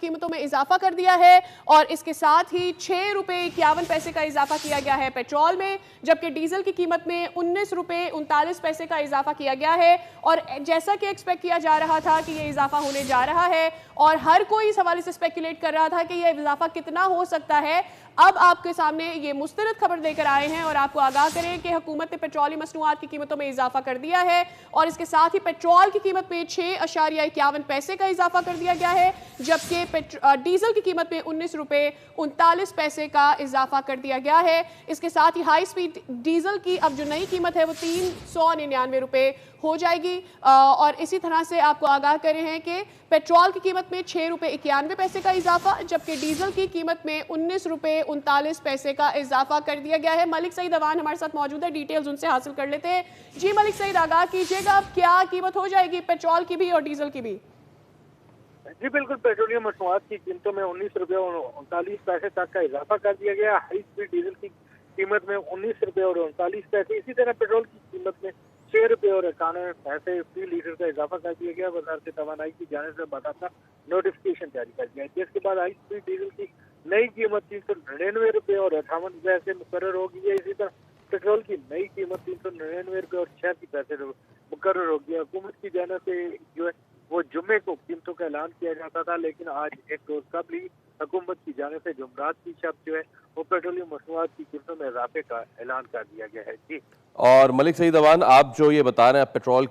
कीमतों में इजाफा कर दिया है और इसके साथ ही 6 रुपये 51 पैसे का इजाफा किया गया है पेट्रोल में, जबकि डीजल की कीमत में 19 रुपये 39 पैसे का इजाफा किया गया है। और जैसा कि एक्सपेक्ट किया जा रहा था कि ये इजाफा होने जा रहा है और हर कोई इस हवाले से स्पेकुलेट कर रहा था कि यह इजाफा कितना हो सकता है, अब आपके सामने ये मुस्तरद खबर देकर आए हैं और आपको आगाह करें कि हुकूमत ने पेट्रोलियम मसनूआत की कीमतों में इजाफा कर दिया है और इसके साथ ही पेट्रोल की कीमत में 6.51 पैसे का इजाफा कर दिया गया है, जबकि डीजल की कीमत में 19 रुपये 39 पैसे का इजाफा कर दिया गया है। इसके साथ ही हाई स्पीड डीजल की अब जो नई कीमत है वो 399 रुपये हो जाएगी। और इसी तरह से आपको आगाह करे हैं कि पेट्रोल की कीमत में 6 रुपये 91 पैसे का इजाफा, जबकि डीजल की कीमत में 19 रुपये 39 पैसे का इजाफा कर दिया गया है। मलिक सईद अवान हमारे साथ मौजूद है, डिटेल्स उनसे हासिल कर लेते हैं। जी मलिक सईद, आगाह कीजिएगा अब क्या कीमत हो जाएगी पेट्रोल की भी और डीजल की भी? जी बिल्कुल, पेट्रोलियम मसनूआत की कीमतों में 19 रुपये और 39 पैसे तक का इजाफा कर दिया गया। हाई स्पीड डीजल की कीमत में 19 रुपये और 39 पैसे, इसी तरह पेट्रोल की कीमत में 6 रुपये और 91 पैसे फी लीटर का इजाफा कर दिया गया। वजारत तवानाई की जानिब से बाकायदा नोटिफिकेशन जारी कर दिया। जिसके बाद हाई स्पीड डीजल की नई कीमत 399 रुपये और 58 पैसे मुकर्रर हो गई है। इसी तरह पेट्रोल की नई कीमत 399 रुपये और 86 पैसे मुकर्रर हो गई है। हुकूमत की जानिब से जो है वो जुम्मे को कीमतों का ऐलान किया जाता था, लेकिन आज एक रोज कबल ही हुकूमत की जानिब से जुमरात की शब जो है वो पेट्रोलियम मसनूआत की कीमतों में इजाफे का ऐलान कर दिया गया है। जी। और मलिक सईद अवान, आप जो ये बता रहे हैं पेट्रोल